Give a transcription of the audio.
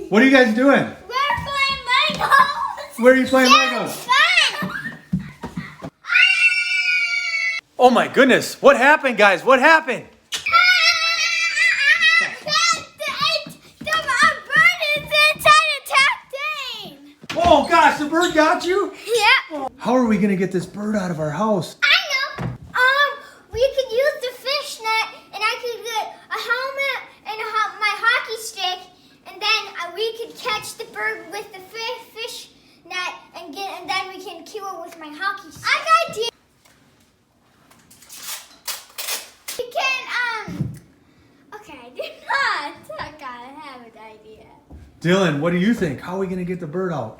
What are you guys doing? We're playing Legos. Where are you playing Yeah, Legos? it's fun. Oh my goodness, what happened, guys? What happened? The bird is inside a tank. Oh gosh, the bird got you? Yeah. How are we gonna get this bird out of our house? I know. We could use the fish net, and I could get a helmet and my hockey stick, and then we could catch the bird with the fish net, and then we can kill it with my hockey stick. I got idea. We can Okay, I did not. I gotta have an idea. Dylan, what do you think? How are we gonna get the bird out?